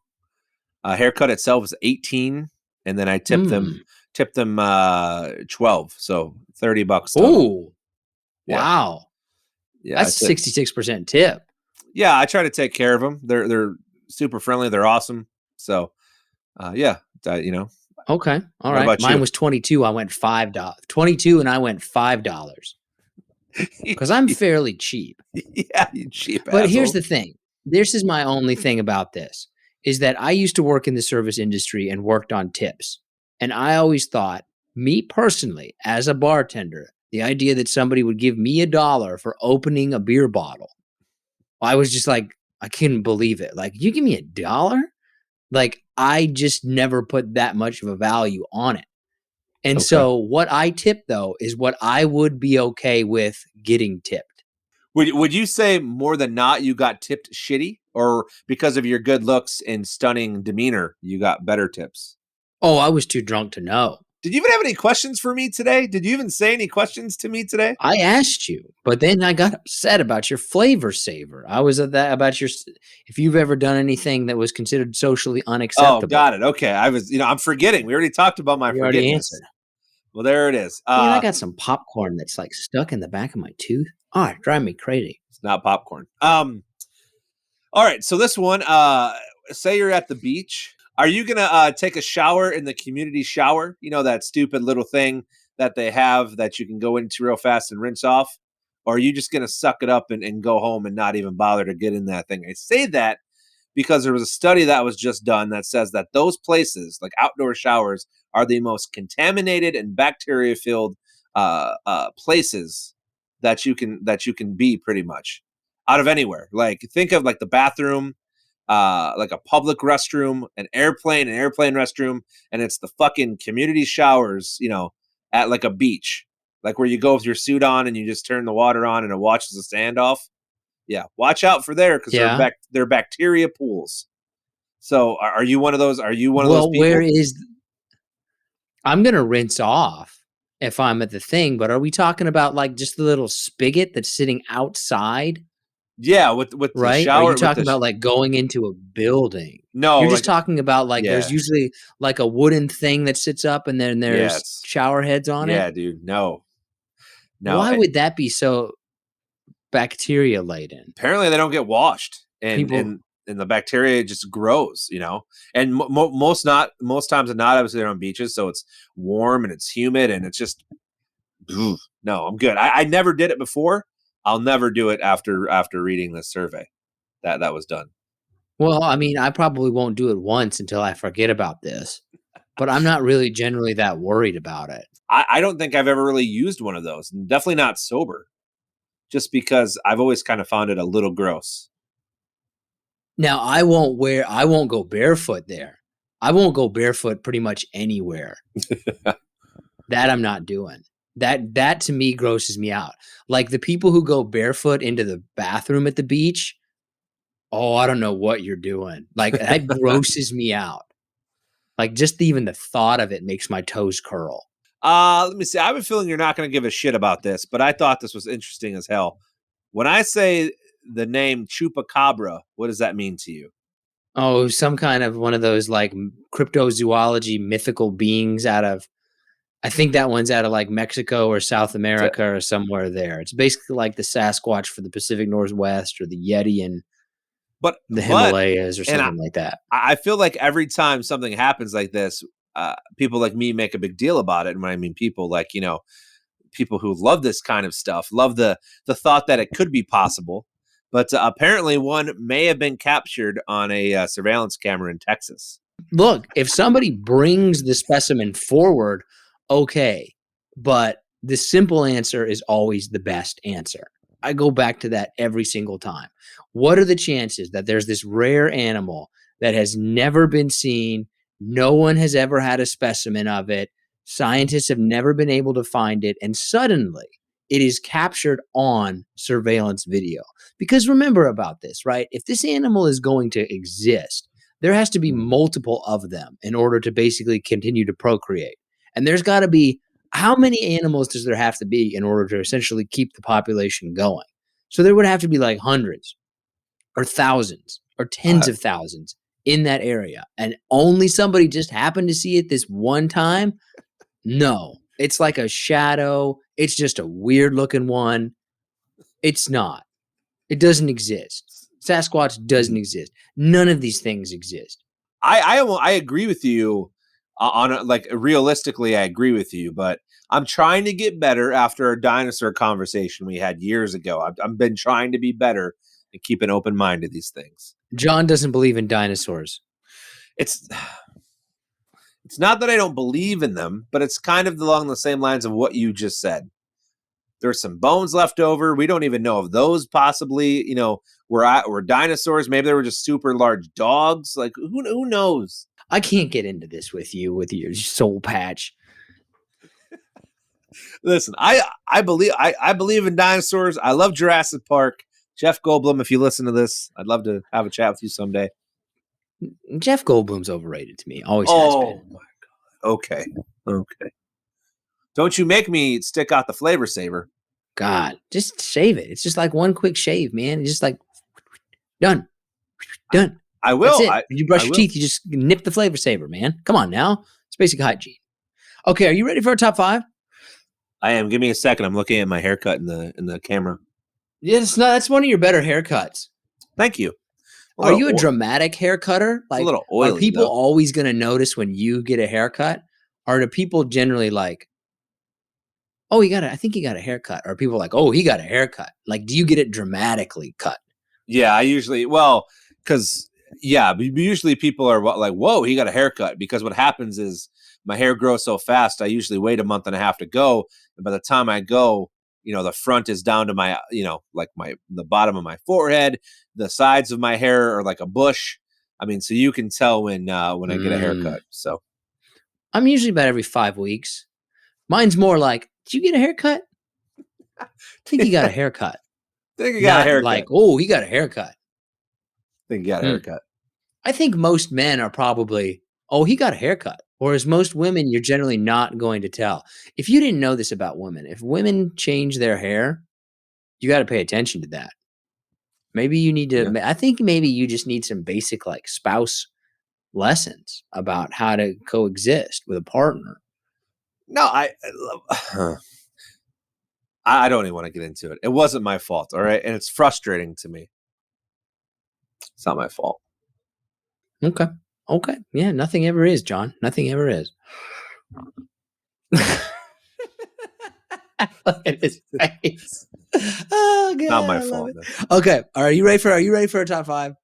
[SPEAKER 3] Haircut itself is 18, and then I tipped them 12, so $30 total.
[SPEAKER 2] Oh, wow! Yeah, that's 66% tip.
[SPEAKER 3] Yeah, I try to take care of them. They're super friendly. They're awesome. So, yeah,
[SPEAKER 2] Okay, all right. Mine was 22. I went $5. 22, and I went $5 because I'm fairly cheap.
[SPEAKER 3] Yeah, you cheap.
[SPEAKER 2] But asshole. Here's the thing. This is my only thing about this is that I used to work in the service industry and worked on tips, and I always thought, me personally, as a bartender, the idea that somebody would give me $1 for opening a beer bottle, I was just like, I couldn't believe it. Like, you give me $1? Like, I just never put that much of a value on it. And so what I tip, though, is what I would be okay with getting tipped.
[SPEAKER 3] Would you say more than not you got tipped shitty? Or because of your good looks and stunning demeanor, you got better tips?
[SPEAKER 2] Oh, I was too drunk to know.
[SPEAKER 3] Did you even have any questions for me today? Did you even say any questions to me today?
[SPEAKER 2] I asked you, but then I got upset about your flavor saver. I was at that about your, if you've ever done anything that was considered socially unacceptable.
[SPEAKER 3] Oh, got it. Okay. I'm forgetting. We already talked about my forgiveness. Already answered. Well, there it is.
[SPEAKER 2] Man, I got some popcorn that's like stuck in the back of my tooth. Oh, it drives me crazy.
[SPEAKER 3] It's not popcorn. All right. So this one, say you're at the beach. Are you going to take a shower in the community shower? You know, that stupid little thing that they have that you can go into real fast and rinse off? Or are you just going to suck it up and go home and not even bother to get in that thing? I say that because there was a study that was just done that says that those places, like outdoor showers, are the most contaminated and bacteria-filled places that you can be pretty much out of anywhere. Like, think of like the bathroom, like a public restroom, an airplane restroom, and it's the fucking community showers, at like a beach, like where you go with your suit on and you just turn the water on and it washes the sand off. Yeah, watch out for there because they're bacteria pools. So, are you one of those? Are you one of those people?
[SPEAKER 2] I'm gonna rinse off if I'm at the thing, but are we talking about like just the little spigot that's sitting outside?
[SPEAKER 3] Yeah, with
[SPEAKER 2] right?
[SPEAKER 3] The shower.
[SPEAKER 2] Are you talking about like going into a building?
[SPEAKER 3] No,
[SPEAKER 2] you're just talking about like there's usually like a wooden thing that sits up and then there's shower heads on it.
[SPEAKER 3] Yeah, dude. No.
[SPEAKER 2] Why would that be so bacteria laden?
[SPEAKER 3] Apparently, they don't get washed, and the bacteria just grows. And most times than not, obviously they're on beaches, so it's warm and it's humid and it's just. No, I'm good. I never did it before. I'll never do it after reading this survey that was done.
[SPEAKER 2] Well, I mean, I probably won't do it once until I forget about this, but I'm not really generally that worried about it.
[SPEAKER 3] I don't think I've ever really used one of those. Definitely not sober, just because I've always kind of found it a little gross.
[SPEAKER 2] Now, I won't go barefoot there. I won't go barefoot pretty much anywhere. That I'm not doing. That to me grosses me out. Like the people who go barefoot into the bathroom at the beach. Oh, I don't know what you're doing. Like that grosses me out. Like just even the thought of it makes my toes curl.
[SPEAKER 3] Let me see. I have a feeling you're not going to give a shit about this, but I thought this was interesting as hell. When I say the name Chupacabra, what does that mean to you?
[SPEAKER 2] Oh, some kind of one of those like cryptozoology mythical beings out of, I think that one's out of like Mexico or South America or somewhere there. It's basically like the Sasquatch for the Pacific Northwest or the Yeti in the Himalayas or something like that.
[SPEAKER 3] I feel like every time something happens like this, people like me make a big deal about it. And when I mean people, like, people who love this kind of stuff, love the thought that it could be possible. But apparently one may have been captured on a surveillance camera in Texas.
[SPEAKER 2] Look, if somebody brings the specimen forward, okay. But the simple answer is always the best answer. I go back to that every single time. What are the chances that there's this rare animal that has never been seen? No one has ever had a specimen of it. Scientists have never been able to find it. And suddenly it is captured on surveillance video. Because remember about this, right? If this animal is going to exist, there has to be multiple of them in order to basically continue to procreate. And there's got to be, how many animals does there have to be in order to essentially keep the population going? So there would have to be like hundreds or thousands or tens of thousands in that area. And only somebody just happened to see it this one time? No. It's like a shadow. It's just a weird looking one. It's not. It doesn't exist. Sasquatch doesn't exist. None of these things exist.
[SPEAKER 3] I agree with you like realistically, I agree with you, but I'm trying to get better after a dinosaur conversation we had years ago. I've been trying to be better and keep an open mind to these things.
[SPEAKER 2] John doesn't believe in dinosaurs.
[SPEAKER 3] It's not that I don't believe in them, but it's kind of along the same lines of what you just said. There's some bones left over. We don't even know if those possibly, were dinosaurs. Maybe they were just super large dogs. Like who knows?
[SPEAKER 2] I can't get into this with you with your soul patch.
[SPEAKER 3] Listen, I believe in dinosaurs. I love Jurassic Park. Jeff Goldblum, if you listen to this, I'd love to have a chat with you someday.
[SPEAKER 2] Jeff Goldblum's overrated to me. Always has been.
[SPEAKER 3] Oh my God. Okay. Don't you make me stick out the flavor saver.
[SPEAKER 2] God, just shave it. It's just like one quick shave, man. It's just like done.
[SPEAKER 3] I will.
[SPEAKER 2] That's it. You brush your teeth, you just nip the flavor saver, man. Come on now. It's basic hygiene. Okay, are you ready for our top 5?
[SPEAKER 3] I am. Give me a second. I'm looking at my haircut in the camera.
[SPEAKER 2] Yeah, that's one of your better haircuts.
[SPEAKER 3] Thank you.
[SPEAKER 2] Are you a dramatic haircutter? Like,
[SPEAKER 3] a little oily,
[SPEAKER 2] are people
[SPEAKER 3] though.
[SPEAKER 2] always going to notice when you get a haircut? Or do people generally like, oh, I think he got a haircut? Or are people like, oh, he got a haircut? Like, do you get it dramatically cut?
[SPEAKER 3] Yeah, I usually, because usually people are like, whoa, he got a haircut. Because what happens is my hair grows so fast, I usually wait a month and a half to go. And by the time I go, the front is down to my, like the bottom of my forehead. The sides of my hair are like a bush. I mean, so you can tell when I get a haircut. So
[SPEAKER 2] I'm usually about every 5 weeks. Mine's more like, did you get a haircut? I think he got a haircut.
[SPEAKER 3] Think he got a haircut.
[SPEAKER 2] Like, oh, he got a haircut.
[SPEAKER 3] Think he got a haircut.
[SPEAKER 2] I think most men are probably, oh, he got a haircut. Whereas most women, you're generally not going to tell. If you didn't know this about women, if women change their hair, you got to pay attention to that. Maybe you need to, I think maybe you just need some basic like spouse lessons about how to coexist with a partner.
[SPEAKER 3] No, I don't even want to get into it. It wasn't my fault, all right? And it's frustrating to me. It's not my fault.
[SPEAKER 2] Okay. Yeah, nothing ever is, John. Nothing ever is. Look at his face. Oh, God.
[SPEAKER 3] Not my fault.
[SPEAKER 2] Okay. Are you ready for a top 5?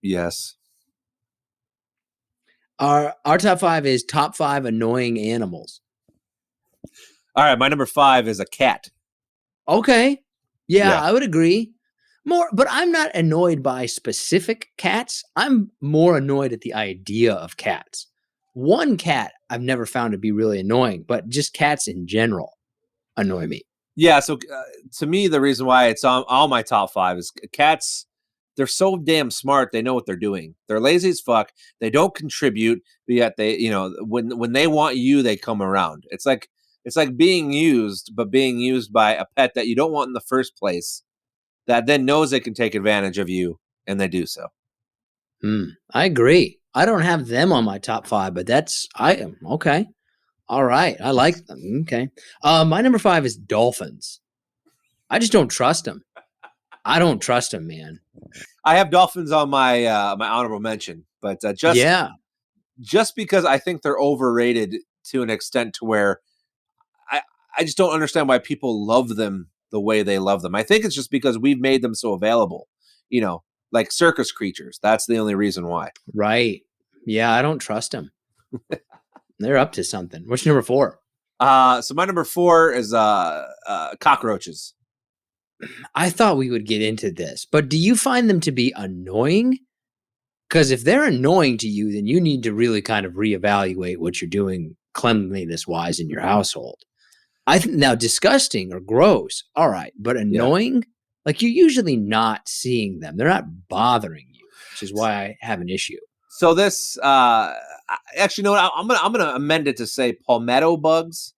[SPEAKER 3] Yes.
[SPEAKER 2] Our top 5 is top 5 annoying animals.
[SPEAKER 3] All right, my number 5 is a cat.
[SPEAKER 2] Okay. Yeah, I would agree. But I'm not annoyed by specific cats. I'm more annoyed at the idea of cats. One cat I've never found to be really annoying, but just cats in general annoy me.
[SPEAKER 3] Yeah, so to me, the reason why it's on all my top 5 is cats. They're so damn smart. They know what they're doing. They're lazy as fuck. They don't contribute, but yet they, when they want you, they come around. It's like being used, but being used by a pet that you don't want in the first place, that then knows they can take advantage of you, and they do so.
[SPEAKER 2] I agree. I don't have them on my top 5, but okay. All right. I like them. Okay. My number 5 is dolphins. I just don't trust them. I don't trust them, man.
[SPEAKER 3] I have dolphins on my my honorable mention, but just because I think they're overrated to an extent to where I just don't understand why people love them the way they love them. I think it's just because we've made them so available, like circus creatures. That's the only reason why.
[SPEAKER 2] Right. Yeah, I don't trust them. They're up to something. What's number 4?
[SPEAKER 3] So my number 4 is cockroaches.
[SPEAKER 2] I thought we would get into this, but do you find them to be annoying? Because if they're annoying to you, then you need to really kind of reevaluate what you're doing cleanliness-wise in your household. I think now disgusting or gross, all right, but annoying, like you're usually not seeing them. They're not bothering you, which is why I have an issue.
[SPEAKER 3] So this, actually, no, I'm gonna amend it to say palmetto bugs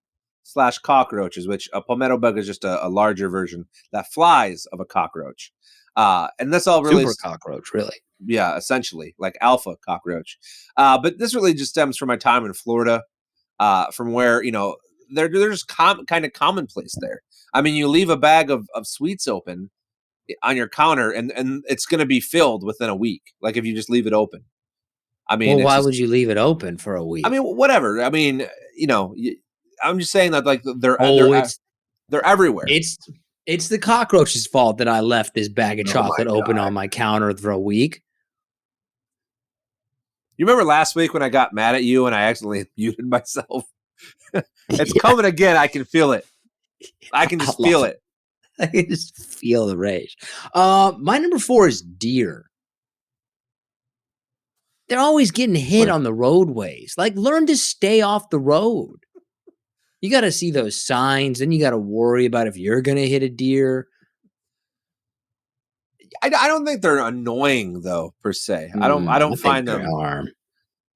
[SPEAKER 3] / cockroaches, which a palmetto bug is just a larger version that flies of a cockroach. And this all really
[SPEAKER 2] Super cockroach, really.
[SPEAKER 3] Yeah, essentially like alpha cockroach. But this really just stems from my time in Florida, from where, they're just kind of commonplace there. I mean, you leave a bag of sweets open on your counter and it's going to be filled within a week. Like if you just leave it open. I mean,
[SPEAKER 2] Well, why would you leave it open for a week?
[SPEAKER 3] I mean, whatever. I mean, I'm just saying that like they're everywhere.
[SPEAKER 2] It's the cockroach's fault that I left this bag of
[SPEAKER 3] Oh
[SPEAKER 2] chocolate
[SPEAKER 3] my
[SPEAKER 2] open
[SPEAKER 3] God.
[SPEAKER 2] on my counter for a week.
[SPEAKER 3] You remember last week when I got mad at you and I accidentally muted myself? It's coming again. I can feel it. I can just feel it.
[SPEAKER 2] I can just feel the rage. My number 4 is deer. They're always getting hit on the roadways. Like, learn to stay off the road. You got to see those signs, then you got to worry about if you're going to hit a deer.
[SPEAKER 3] I don't think they're annoying though, per se. I don't find them.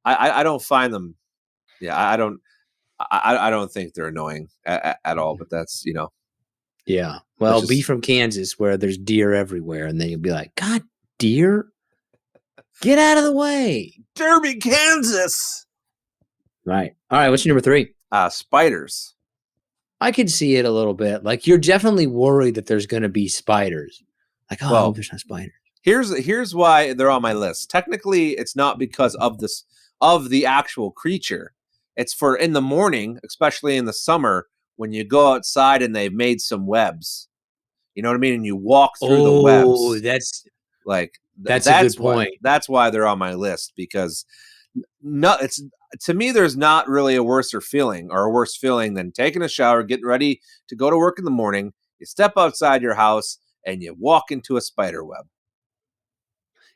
[SPEAKER 3] I don't find them. Yeah, I don't think they're annoying at all. But that's
[SPEAKER 2] Yeah. Well, be from Kansas where there's deer everywhere, and then you'll be like, God, deer, get out of the way.
[SPEAKER 3] Derby, Kansas.
[SPEAKER 2] Right. All right. What's your number 3?
[SPEAKER 3] Spiders.
[SPEAKER 2] I could see it a little bit. Like you're definitely worried that there's going to be spiders. Like, I hope there's not spiders.
[SPEAKER 3] Here's why they're on my list. Technically, it's not because of the actual creature. It's for in the morning, especially in the summer, when you go outside and they've made some webs. You know what I mean? And you walk through the webs.
[SPEAKER 2] Oh, that's
[SPEAKER 3] a
[SPEAKER 2] good point.
[SPEAKER 3] That's why they're on my list, because to me, there's not really a worse feeling than taking a shower, getting ready to go to work in the morning. You step outside your house and you walk into a spider web.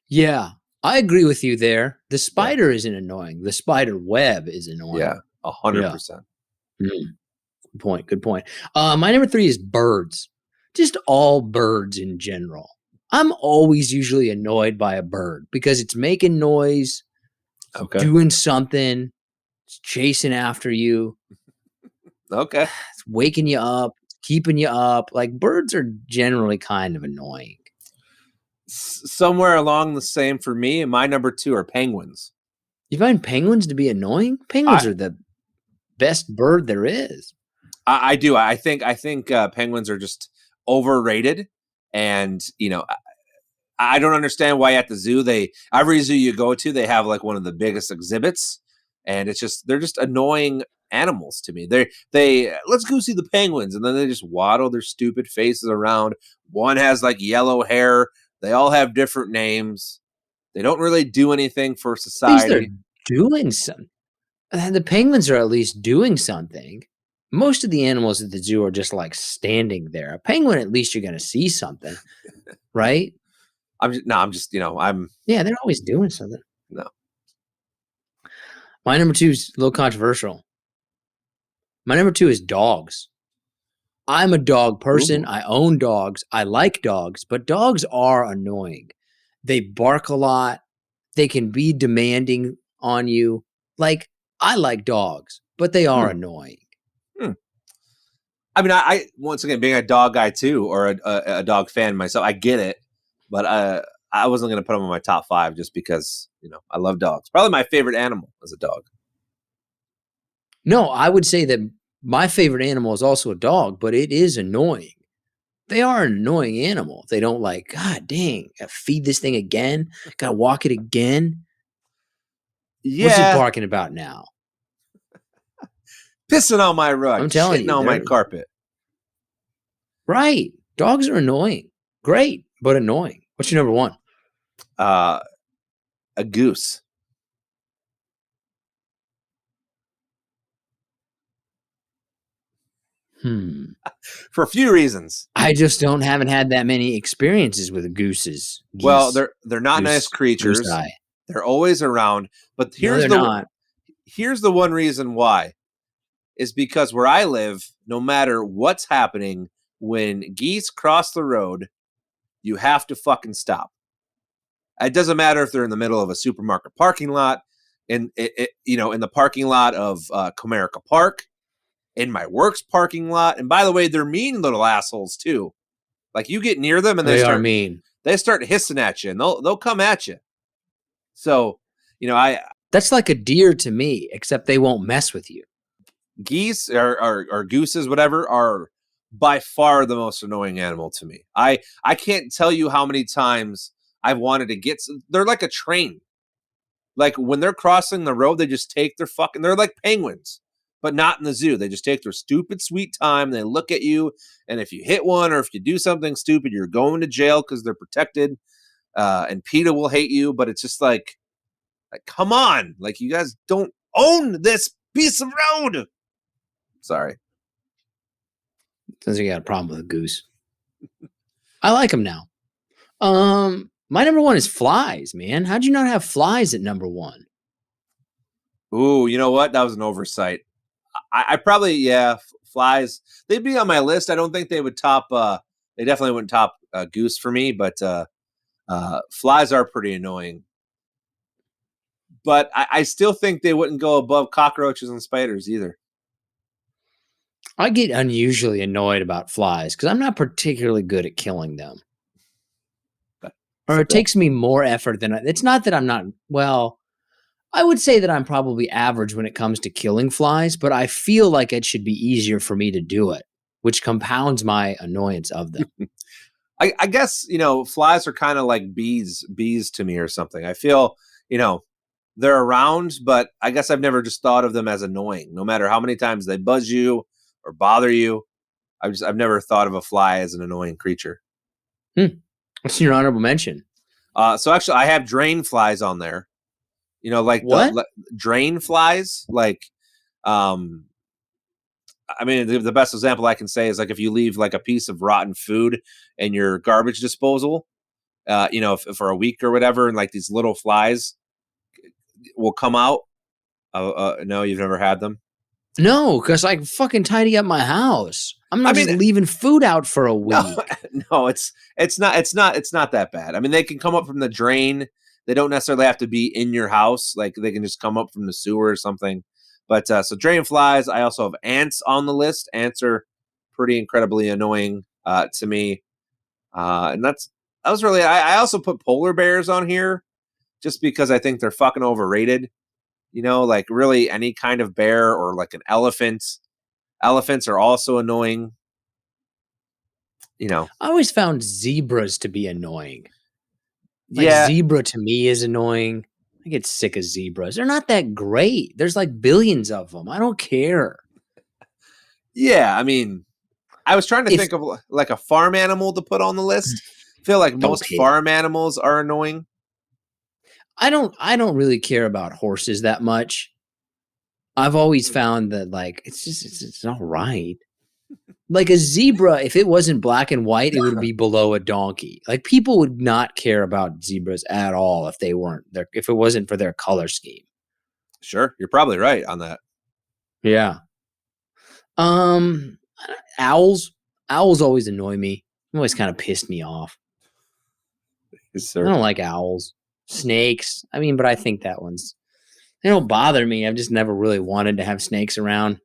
[SPEAKER 2] Yeah, I agree with you there. The spider isn't annoying. The spider web is annoying.
[SPEAKER 3] Yeah, 100%.
[SPEAKER 2] Good point. My number 3 is birds. Just all birds in general. I'm always usually annoyed by a bird because it's making noise, doing something, it's chasing after you.
[SPEAKER 3] Okay.
[SPEAKER 2] It's waking you up, keeping you up. Like birds are generally kind of annoying.
[SPEAKER 3] Somewhere along the same for me, and my number 2 are penguins.
[SPEAKER 2] You find penguins to be annoying? Penguins are the best bird there is.
[SPEAKER 3] I do. I think penguins are just overrated, and I don't understand why at the zoo every zoo you go to they have like one of the biggest exhibits, and they're just annoying animals to me. They let's go see the penguins, and then they just waddle their stupid faces around. One has like yellow hair. They all have different names. They don't really do anything for society.
[SPEAKER 2] They're doing something. The penguins are at least doing something. Most of the animals at the zoo are just like standing there. A penguin, at least you're going to see something, right?
[SPEAKER 3] Yeah,
[SPEAKER 2] they're always doing something.
[SPEAKER 3] No.
[SPEAKER 2] My number 2 is a little controversial. My number 2 is dogs. I'm a dog person.
[SPEAKER 3] Ooh.
[SPEAKER 2] I own dogs. I like dogs, but dogs are annoying. They bark a lot. They can be demanding on you. Like, I like dogs, but they are annoying.
[SPEAKER 3] I mean, I once again, being a dog guy too, or a dog fan myself, I get it, but I wasn't going to put them in my top 5 just because I love dogs. Probably my favorite animal is a dog.
[SPEAKER 2] No, I would say that my favorite animal is also a dog, but it is annoying. They are an annoying animal. They don't like, God dang, gotta feed this thing again. Gotta walk it again.
[SPEAKER 3] Yeah.
[SPEAKER 2] What's he barking about now?
[SPEAKER 3] Pissing on my rug.
[SPEAKER 2] I'm telling you,
[SPEAKER 3] on my carpet.
[SPEAKER 2] Right. Dogs are annoying. Great, but annoying. What's your number 1?
[SPEAKER 3] A goose. For a few reasons.
[SPEAKER 2] I just haven't had that many experiences with gooses.
[SPEAKER 3] Well,
[SPEAKER 2] Geese.
[SPEAKER 3] they're not nice creatures.
[SPEAKER 2] Goose eye.
[SPEAKER 3] They're always around. But
[SPEAKER 2] No, they're not.
[SPEAKER 3] here's the one reason why. Is because where I live, no matter what's happening, when geese cross the road, you have to fucking stop. It doesn't matter if they're in the middle of a supermarket parking lot, in the parking lot of Comerica Park, in my work's parking lot. And by the way, they're mean little assholes too. Like you get near them and they
[SPEAKER 2] are mean.
[SPEAKER 3] They start hissing at you and they'll come at you. So,
[SPEAKER 2] that's like a deer to me, except they won't mess with you.
[SPEAKER 3] Geese or gooses, whatever, are by far the most annoying animal to me. I can't tell you how many times I've wanted to get. They're like a train. Like when they're crossing the road, they just take their fucking. They're like penguins, but not in the zoo. They just take their stupid sweet time. They look at you, and if you hit one or if you do something stupid, you're going to jail because they're protected. And PETA will hate you. But it's just like, come on, like you guys don't own this piece of road. Sorry.
[SPEAKER 2] Sounds like you got a problem with a goose. I like them now. My number one is flies, man. How'd you not have flies at number one?
[SPEAKER 3] Ooh, you know what? That was an oversight. I probably, flies. They'd be on my list. I don't think they would top. They definitely wouldn't top goose for me, but flies are pretty annoying. But I still think they wouldn't go above cockroaches and spiders either.
[SPEAKER 2] I get unusually annoyed about flies because I'm not particularly good at killing them. Or it takes me more effort than it's not that I'm not, well, I would say that I'm probably average when it comes to killing flies, but I feel like it should be easier for me to do it, which compounds my annoyance of them.
[SPEAKER 3] I guess, flies are kind of like bees to me or something. I feel, they're around, but I guess I've never just thought of them as annoying, no matter how many times they buzz you or bother you. I've never thought of a fly as an annoying creature.
[SPEAKER 2] What's your honorable mention?
[SPEAKER 3] So actually, I have drain flies on there. Like
[SPEAKER 2] what?
[SPEAKER 3] Drain flies. Like, the best example I can say is like if you leave like a piece of rotten food in your garbage disposal, for a week or whatever, and like these little flies will come out. No, you've never had them.
[SPEAKER 2] No, because I fucking tidy up my house. I'm not just leaving food out for a week.
[SPEAKER 3] No, it's not that bad. I mean, they can come up from the drain. They don't necessarily have to be in your house. Like they can just come up from the sewer or something. But so drain flies. I also have ants on the list. Ants are pretty incredibly annoying to me. And that was really. I also put polar bears on here just because I think they're fucking overrated. Like really any kind of bear or like an elephant. Elephants are also annoying.
[SPEAKER 2] I always found zebras to be annoying. Like
[SPEAKER 3] yeah.
[SPEAKER 2] Zebra to me is annoying. I get sick of zebras. They're not that great. There's like billions of them. I don't care.
[SPEAKER 3] Yeah, I mean, I was trying to think of like a farm animal to put on the list. I feel like most farm animals are annoying.
[SPEAKER 2] I don't really care about horses that much. I've always found that like it's all right. Like a zebra, if it wasn't black and white, it would be below a donkey. Like people would not care about zebras at all if they weren't there, if it wasn't for their color scheme.
[SPEAKER 3] Sure, you're probably right on that.
[SPEAKER 2] Yeah. Owls always annoy me. They always kind of pissed me off.
[SPEAKER 3] Yes,
[SPEAKER 2] I don't like owls. Snakes. But I think they don't bother me. I've just never really wanted to have snakes around.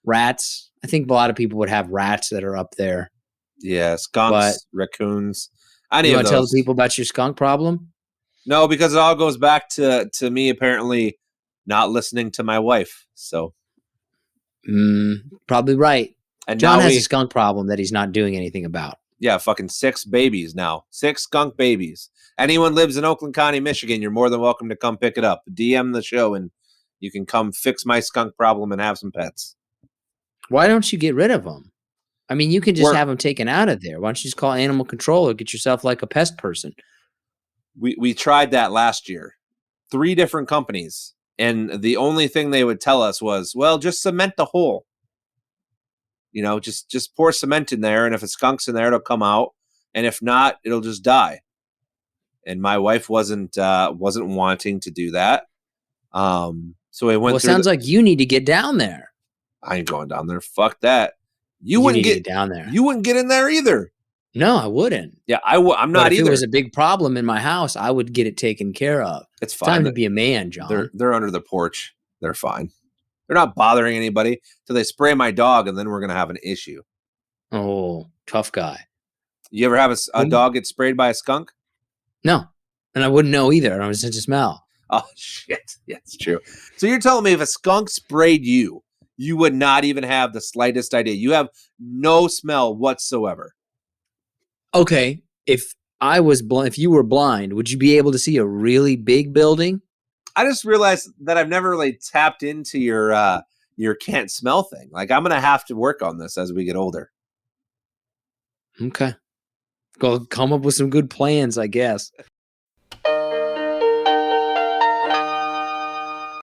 [SPEAKER 2] Rats. I think a lot of people would have rats that are up there.
[SPEAKER 3] Yeah, skunks, raccoons.
[SPEAKER 2] You want to tell the people about your skunk problem?
[SPEAKER 3] No, because it all goes back to me apparently not listening to my wife. So,
[SPEAKER 2] probably right.
[SPEAKER 3] And
[SPEAKER 2] John has a skunk problem that he's not doing anything about.
[SPEAKER 3] Yeah, fucking 6 babies now. 6 skunk babies. Anyone lives in Oakland County, Michigan, you're more than welcome to come pick it up. DM the show and you can come fix my skunk problem and have some pets.
[SPEAKER 2] Why don't you get rid of them? You can just have them taken out of there. Why don't you just call animal control or get yourself like a pest person?
[SPEAKER 3] We tried that last year. 3 different companies. And the only thing they would tell us was, well, just cement the hole. just pour cement in there, and if a skunk's in there, it'll come out, and if not, it'll just die. And my wife wasn't wanting to do that. So we went.
[SPEAKER 2] Well, it sounds like you need to get down there.
[SPEAKER 3] I ain't going down there. Fuck that. You
[SPEAKER 2] need
[SPEAKER 3] wouldn't
[SPEAKER 2] to get down there.
[SPEAKER 3] You wouldn't get in there either.
[SPEAKER 2] No, I wouldn't.
[SPEAKER 3] Yeah, I'm not
[SPEAKER 2] but if
[SPEAKER 3] either.
[SPEAKER 2] If it was a big problem in my house, I would get it taken care of.
[SPEAKER 3] It's fine.
[SPEAKER 2] Time to be a man, John.
[SPEAKER 3] They're under the porch. They're fine. They're not bothering anybody till they spray my dog, and then we're gonna have an issue.
[SPEAKER 2] Oh, tough guy.
[SPEAKER 3] You ever have a dog get sprayed by a skunk?
[SPEAKER 2] No, and I wouldn't know either. I was such a smell.
[SPEAKER 3] Oh shit! Yeah, it's true. So you're telling me if a skunk sprayed you, you would not even have the slightest idea? You have no smell whatsoever.
[SPEAKER 2] Okay, if you were blind, would you be able to see a really big building?
[SPEAKER 3] I just realized that I've never really tapped into your can't smell thing. Like, I'm gonna have to work on this as we get older.
[SPEAKER 2] Okay, go come up with some good plans, I guess.